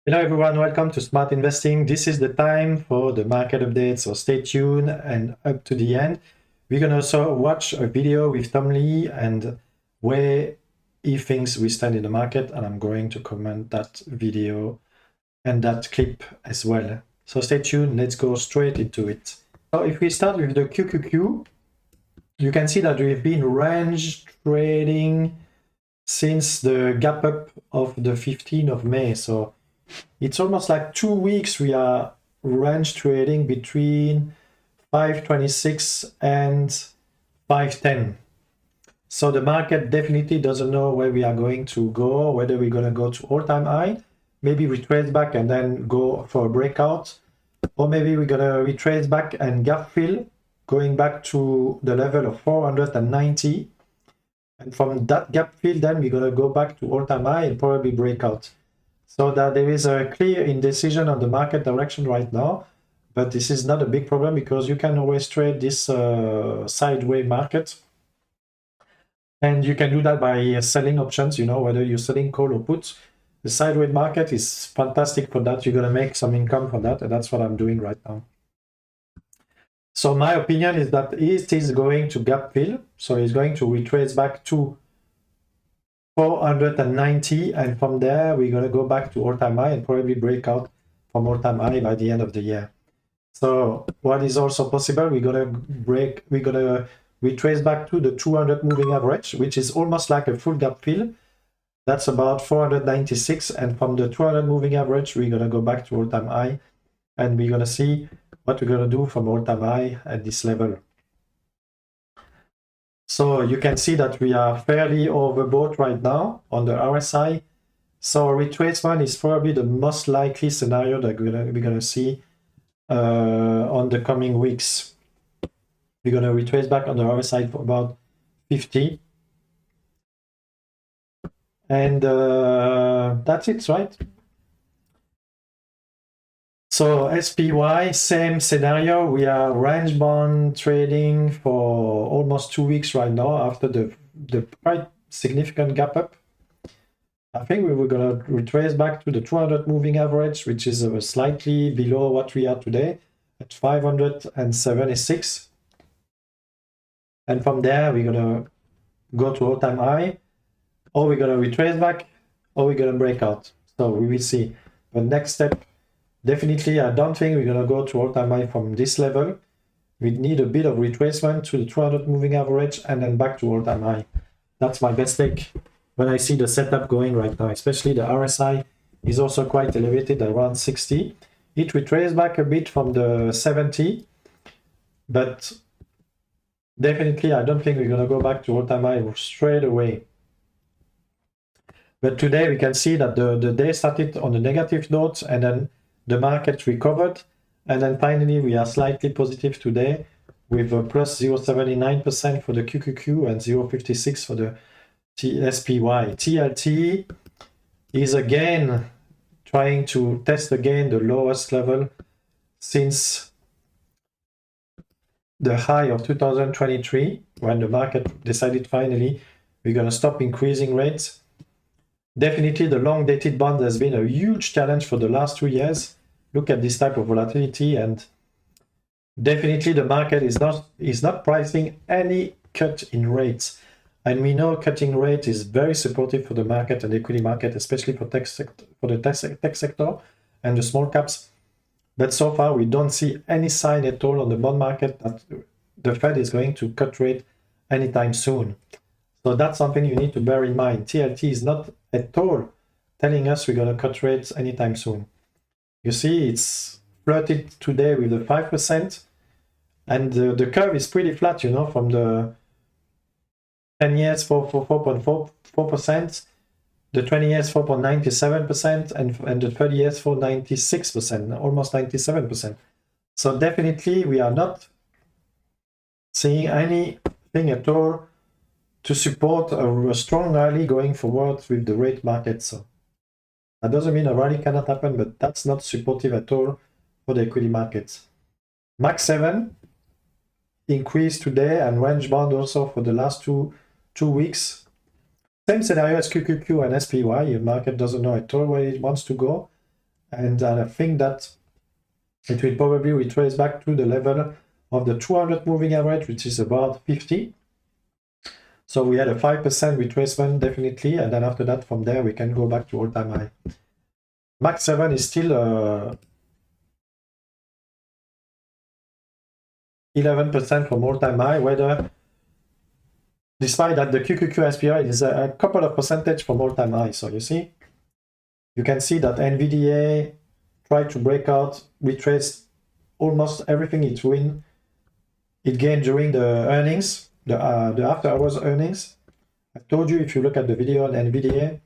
Hello everyone, welcome to Smart Investing. This is the time for the market update, so stay tuned and up to the end. We're going to also watch a video with Tom Lee and where he thinks we stand in the market, and I'm going to comment that video and that clip as well. So stay tuned, let's go straight into it. So if we start with the QQQ, you can see that we've been range trading since the gap up of the 15th of May. So it's almost like 2 weeks we are range trading between 526 and 510. So the market definitely doesn't know where we are going to go, whether we're going to go to all-time high, maybe retrace back and then go for a breakout, or maybe we're going to retrace back and gap fill, going back to the level of 490. And from that gap fill, then we're going to go back to all-time high and probably breakout. So that there is a clear indecision on the market direction right now, but this is not a big problem because you can always trade this sideways market. And you can do that by selling options, whether you're selling call or puts. The sideways market is fantastic for that. You're going to make some income for that, and that's what I'm doing right now. So my opinion is that it is going to gap fill. So it's going to retrace back to 490, and from there we're going to go back to all-time high and probably break out from all-time high by the end of the year. So what is also possible, we're going to retrace back to the 200 moving average, which is almost like a full gap fill. That's about 496, and from the 200 moving average we're going to go back to all-time high, and we're going to see what we're going to do from all-time high at this level. So you can see that we are fairly overbought right now on the RSI. So retracement is probably the most likely scenario that we're going to see on the coming weeks. We're going to retrace back on the RSI for about 50. And that's it, right? So SPY, same scenario. We are range bound trading for almost 2 weeks right now after the quite significant gap up. I think we were going to retrace back to the 200 moving average, which is slightly below what we are today at 576. And from there, we're going to go to all-time high, or we're going to retrace back, or we're going to break out. So we will see. But next step, definitely, I don't think we're going to go to all-time high from this level. We need a bit of retracement to the 200 moving average and then back to all-time high. That's my best take when I see the setup going right now, especially the RSI is also quite elevated at around 60. It retraced back a bit from the 70, but definitely I don't think we're going to go back to all-time high straight away. But today we can see that the day started on a negative note, and then the market recovered, and then finally we are slightly positive today with a plus 0.79% for the QQQ and 0.56 for the SPY. TLT is again trying to test again the lowest level since the high of 2023, when the market decided finally we're going to stop increasing rates. Definitely the long dated bond has been a huge challenge for the last 2 years. Look at this type of volatility, and definitely the market is not pricing any cut in rates. And we know cutting rate is very supportive for the market and the equity market, especially for the tech sector and the small caps. But so far we don't see any sign at all on the bond market that the Fed is going to cut rate anytime soon. So that's something you need to bear in mind. TLT is not at all telling us we're going to cut rates anytime soon. You see, it's flirted today with the 5%, and the curve is pretty flat, from the 10 years for 4.4%, the 20 years 4.97%, and the 30 years for 96%, almost 97%. So definitely we are not seeing anything at all to support a strong rally going forward with the rate market. So that doesn't mean a rally cannot happen, but that's not supportive at all for the equity markets. Max 7 increased today, and range bound also for the last two weeks. Same scenario as QQQ and SPY. Your market doesn't know at all where it wants to go. And I think that it will probably retrace back to the level of the 200 moving average, which is about 50. So we had a 5% retracement definitely, and then after that, from there, we can go back to all-time high. Max 7 is still 11% from all-time high, whether despite that the QQQ SPI is a couple of percentage from all-time high. So you see, you can see that NVDA tried to break out, retrace almost everything it gained during the earnings, the after hours earnings. I told you, if you look at the video on NVDA,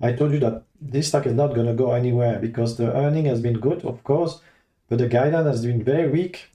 I told you that this stock is not going to go anywhere because the earning has been good, of course, but the guidance has been very weak.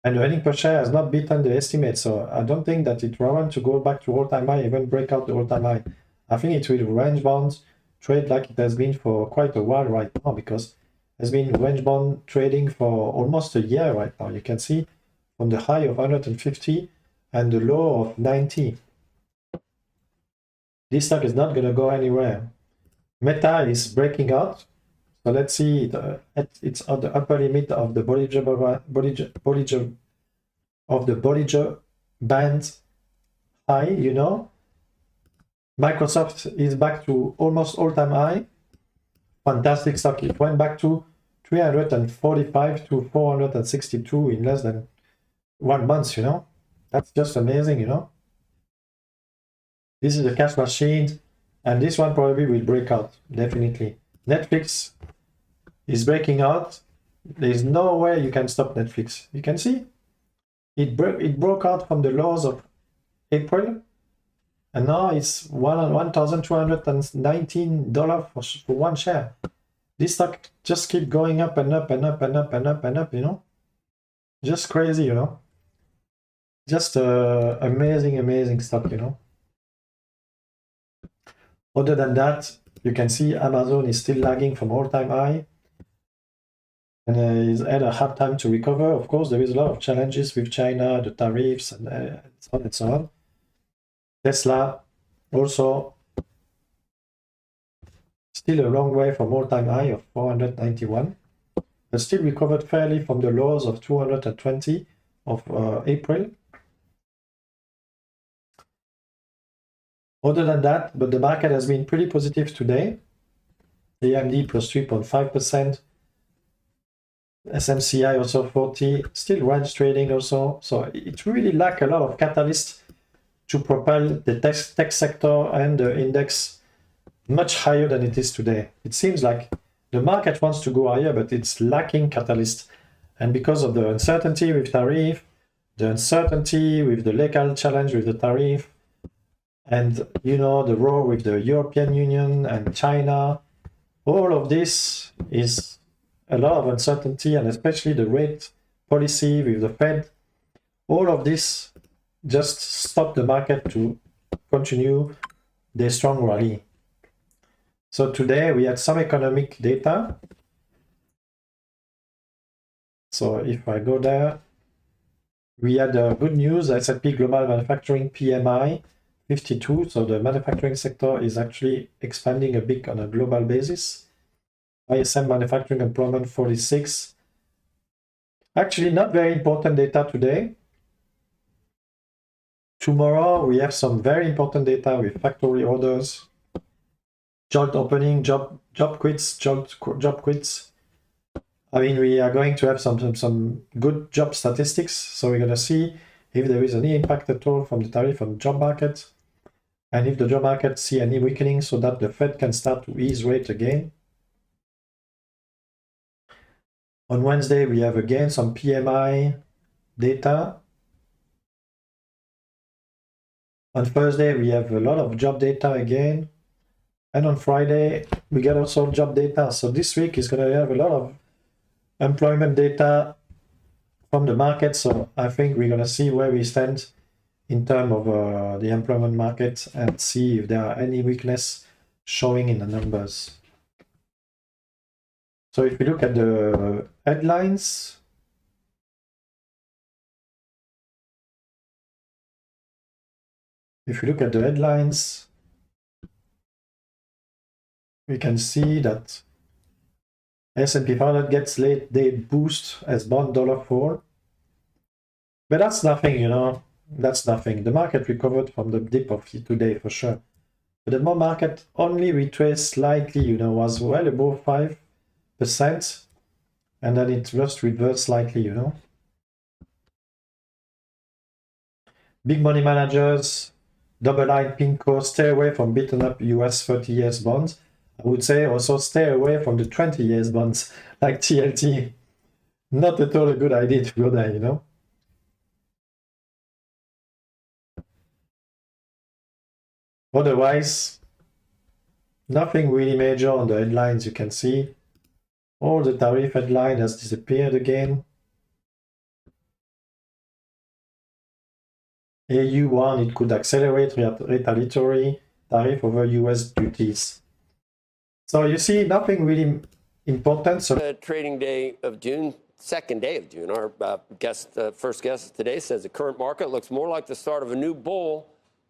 And the earning per share has not beaten the estimate, so I don't think that it will want to go back to all-time high, even break out the all-time high. I think it will range bound trade like it has been for quite a while right now, because it has been range bound trading for almost a year right now. You can see from the high of 150 and the low of 90. This stock is not going to go anywhere. Meta is breaking out. So let's see, it's at the upper limit of the Bollinger Band high, you know. Microsoft is back to almost all-time high. Fantastic stock. It went back to 345 to 462 in less than 1 month, you know. That's just amazing, you know. This is a cash machine, and this one probably will break out, definitely. Netflix is breaking out. There's no way you can stop Netflix. You can see it broke out from the lows of April, and now it's $1,219 for one share. This stock just keep going up and up and up and up and up and up, you know. Just crazy, you know. Just amazing stock, you know. Other than that, you can see Amazon is still lagging from all-time high, and it's had a hard time to recover. Of course, there is a lot of challenges with China, the tariffs, and so on and so on. Tesla also still a long way from all-time high of 491, but still recovered fairly from the lows of 220 of April. Other than that, but the market has been pretty positive today. AMD plus 3.5%. SMCI also 40. Still range trading also. So it really lacks a lot of catalysts to propel the tech sector and the index much higher than it is today. It seems like the market wants to go higher, but it's lacking catalyst. And because of the uncertainty with tariff, the uncertainty with the legal challenge with the tariff, and you know, the war with the European Union and China, all of this is a lot of uncertainty, and especially the rate policy with the Fed. All of this just stop the market to continue their strong rally. So today we had some economic data. So if I go there, we had good news. S&P Global Manufacturing PMI 52. So the manufacturing sector is actually expanding a bit on a global basis. ISM Manufacturing Employment 46. Actually, not very important data today. Tomorrow we have some very important data with factory orders, job opening, job quits. I mean, we are going to have some good job statistics. So we're going to see if there is any impact at all from the tariff on the job market, and if the job market see any weakening so that the Fed can start to ease rate again. On Wednesday, we have again some PMI data. On Thursday, we have a lot of job data again. And on Friday, we get also job data. So this week is going to have a lot of employment data from the market. So I think we're going to see where we stand in terms of the employment market and see if there are any weakness showing in the numbers. So if we look at the headlines, we can see that S&P 500 gets late day boost as bond dollar fall. But that's nothing, you know, that's nothing. The market recovered from the dip of today for sure. But the market only retraced slightly, you know, was well above 5%. And then it just reversed slightly, you know. Big money managers, double line Pinko, stay away from beaten up US 30 years bonds. I would say also stay away from the 20 years bonds like TLT. Not at all a good idea to go there, you know. Otherwise, nothing really major on the headlines you can see. All the tariff headline has disappeared again. AU1, it could accelerate retaliatory tariff over US duties. So you see, nothing really important. So the trading day of June, second day of June, our first guest today says the current market looks more like the start of a new bull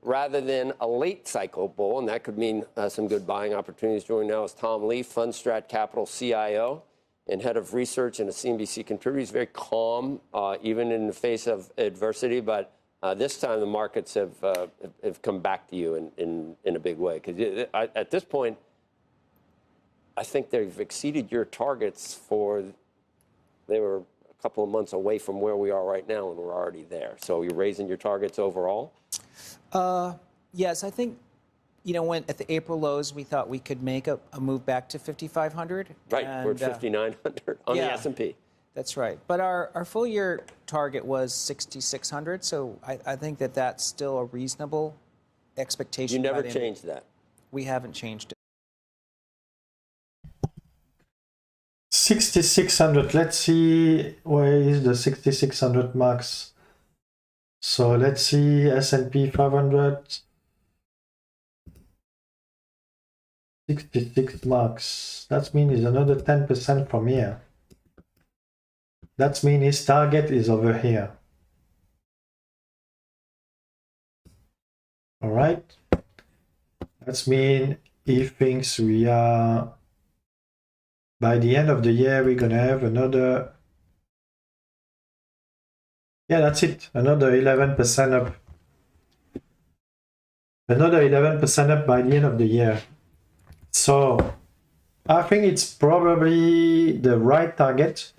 rather than a late cycle bull, and that could mean some good buying opportunities. Joining now is Tom Lee, Fundstrat Capital CIO and head of research and a CNBC contributor. He's very calm, even in the face of adversity, but this time the markets have come back to you in a big way. Because at this point, I think they've exceeded your targets they were a couple of months away from where we are right now, and we're already there. So you're raising your targets overall? Yes, I think, you know, when at the April lows, we thought we could make a move back to 5,500. Right, we're at 5,900 on the S&P. That's right. But our full year target was 6,600, so I think that's still a reasonable expectation. You never changed that? We haven't changed it. 6,600. Let's see where is the 6,600 marks. So let's see S&P 500. 66 marks. That means it's another 10% from here. That means his target is over here. All right. That means he thinks we are, by the end of the year, we're going to have another, yeah, that's it. Another 11% up. Another 11% up by the end of the year. So I think it's probably the right target.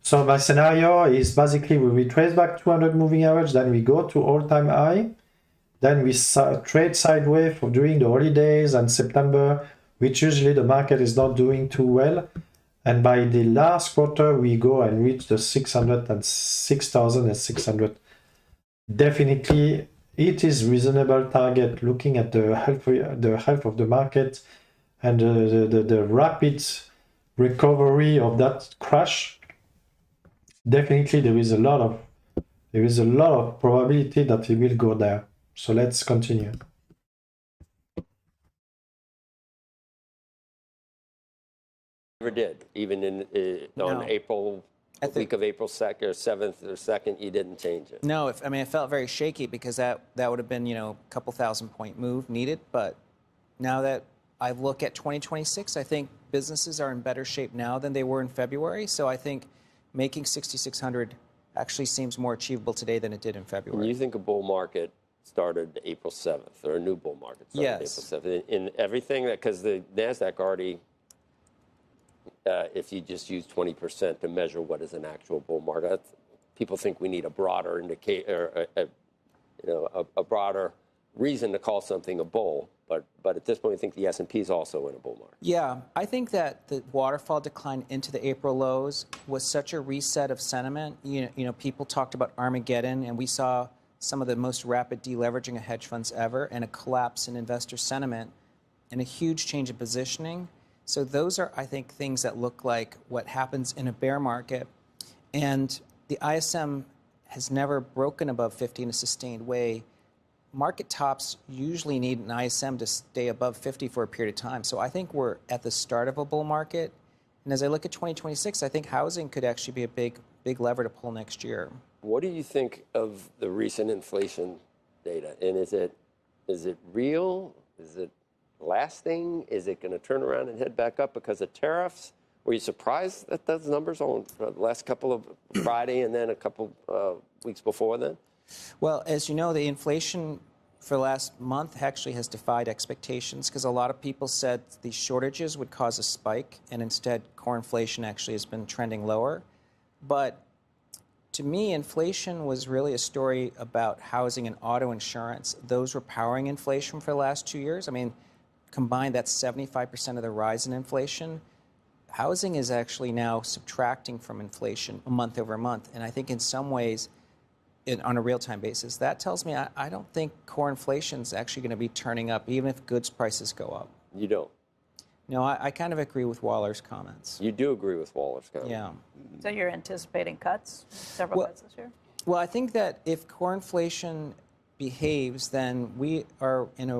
So my scenario is basically we retrace back 200 moving average, then we go to all-time high, then we trade sideways for during the holidays and September, which usually the market is not doing too well. And by the last quarter, we go and reach the 600 and 6,600. Definitely, it is reasonable target looking at the health of the market and the rapid recovery of that crash. Definitely, there is a lot of probability that it will go there. So let's continue. Never did, even on April, week of April 2nd or 7th or 2nd, you didn't change it. No, I mean, it felt very shaky because that would have been, you know, a couple 1,000-point move needed. But now that I look at 2026, I think businesses are in better shape now than they were in February. So I think making 6,600 actually seems more achievable today than it did in February. And you think a bull market started April 7th, or a new bull market started April 7th? In everything, because the NASDAQ already, if you just use 20% to measure what is an actual bull market, people think we need a broader indicator, a broader reason to call something a bull. But at this point, I think the S&P is also in a bull market. Yeah, I think that the waterfall decline into the April lows was such a reset of sentiment. You know, people talked about Armageddon, and we saw some of the most rapid deleveraging of hedge funds ever, and a collapse in investor sentiment, and a huge change in positioning. So those are, I think, things that look like what happens in a bear market. And the ISM has never broken above 50 in a sustained way. Market tops usually need an ISM to stay above 50 for a period of time. So I think we're at the start of a bull market. And as I look at 2026, I think housing could actually be a big lever to pull next year. What do you think of the recent inflation data? And is it real? Is it lasting? Is it going to turn around and head back up because of tariffs? Were you surprised at those numbers on the last couple of Friday and then a couple weeks before then? Well, as you know, the inflation for the last month actually has defied expectations because a lot of people said these shortages would cause a spike, and instead core inflation actually has been trending lower. But to me, inflation was really a story about housing and auto insurance. Those were powering inflation for the last 2 years. I mean, combined, that's 75% of the rise in inflation. Housing is actually now subtracting from inflation month over month. And I think in some ways, on a real-time basis, that tells me I don't think core inflation is actually going to be turning up, even if goods prices go up. You don't? No, I kind of agree with Waller's comments. You do agree with Waller's comments? Yeah. So you're anticipating cuts, several cuts this year? Well, I think that if core inflation behaves, then we are in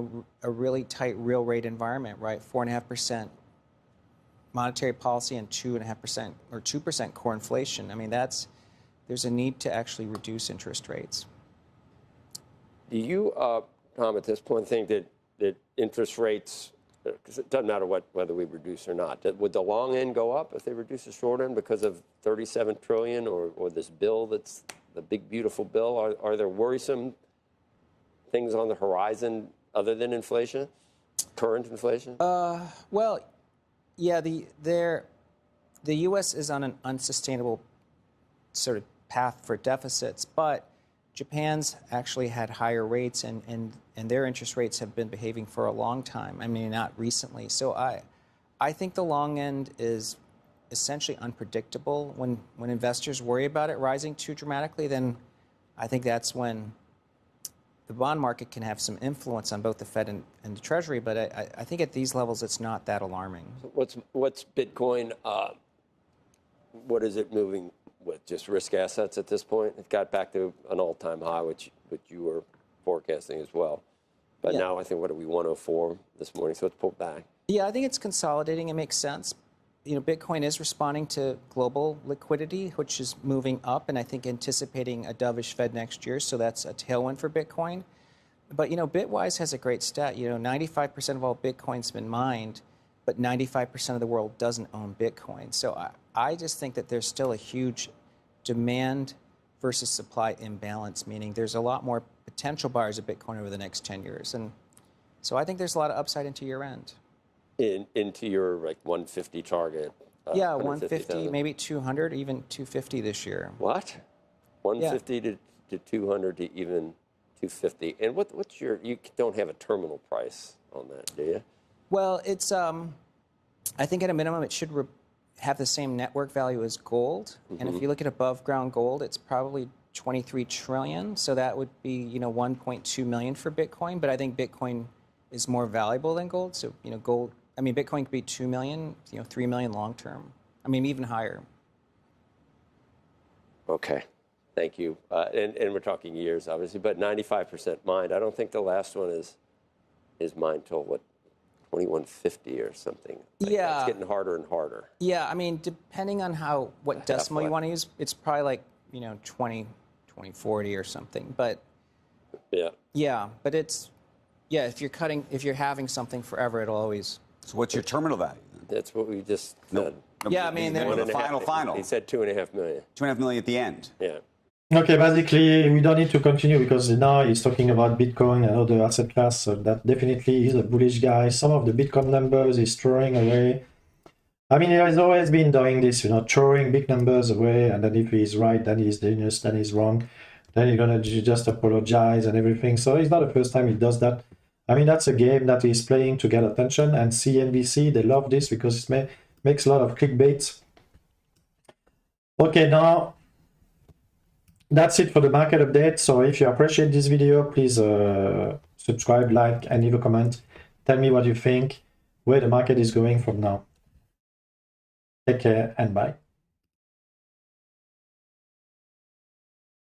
a really tight real rate environment, right? 4.5% monetary policy and 2.5% or 2% core inflation. I mean, there's a need to actually reduce interest rates. Do you, Tom, at this point think that interest rates, because it doesn't matter whether we reduce or not, would the long end go up if they reduce the short end because of $37 trillion or this bill that's the big, beautiful bill? Are there worrisome things on the horizon other than inflation, current inflation? Well, yeah, the U.S. is on an unsustainable sort of path for deficits, but Japan's actually had higher rates, and their interest rates have been behaving for a long time. I mean, not recently. So I think the long end is essentially unpredictable. When investors worry about it rising too dramatically, then I think that's when the bond market can have some influence on both the Fed and the Treasury. But I think at these levels, it's not that alarming. What's Bitcoin? What is it moving with? Just risk assets at this point? It got back to an all-time high, which you were forecasting as well. But now I think, what are we, 104 this morning? So it's pulled back. Yeah, I think it's consolidating. It makes sense. You know, Bitcoin is responding to global liquidity, which is moving up, and I think anticipating a dovish Fed next year. So that's a tailwind for Bitcoin. But, you know, Bitwise has a great stat. You know, 95% of all Bitcoin's been mined, but 95% of the world doesn't own Bitcoin. So I just think that there's still a huge demand versus supply imbalance, meaning there's a lot more potential buyers of Bitcoin over the next 10 years. And so I think there's a lot of upside into year end. Into your like 150 target? Yeah, 150, maybe 200, even 250 this year. What? 150 to 200 to even 250. And what's you don't have a terminal price on that, do you? Well, it's, I think at a minimum it should have the same network value as gold. Mm-hmm. And if you look at above ground gold, it's probably 23 trillion. So that would be, you know, 1.2 million for Bitcoin. But I think Bitcoin is more valuable than gold. So, you know, gold, I mean, Bitcoin could be 2 million, you know, 3 million long term. I mean, even higher. Okay. Thank you. And we're talking years, obviously, but 95% mined. I don't think the last one is mined till what? 2150 or something. Like yeah. It's getting harder and harder. Yeah, I mean, depending on what decimal you want to use, it's probably like, you know, 2040 or something. But yeah, but it's, if you're having something forever, it'll always. So what's your terminal value? That's what we just said. Yeah, I mean, the final. He said 2.5 million. 2.5 million at the end. Yeah. Okay, basically, we don't need to continue because now he's talking about Bitcoin and other asset class, so that definitely is a bullish guy. Some of the Bitcoin numbers he's throwing away. I mean, he has always been doing this, you know, throwing big numbers away, and then if he's right, then he's genius, then he's wrong, then he's gonna just apologize and everything. So it's not the first time he does that. I mean, that's a game that he's playing to get attention, and CNBC, they love this because it makes a lot of clickbait. Okay, now that's it for the market update. So if you appreciate this video, please subscribe, like, and leave a comment. Tell me what you think, where the market is going from now. Take care and bye.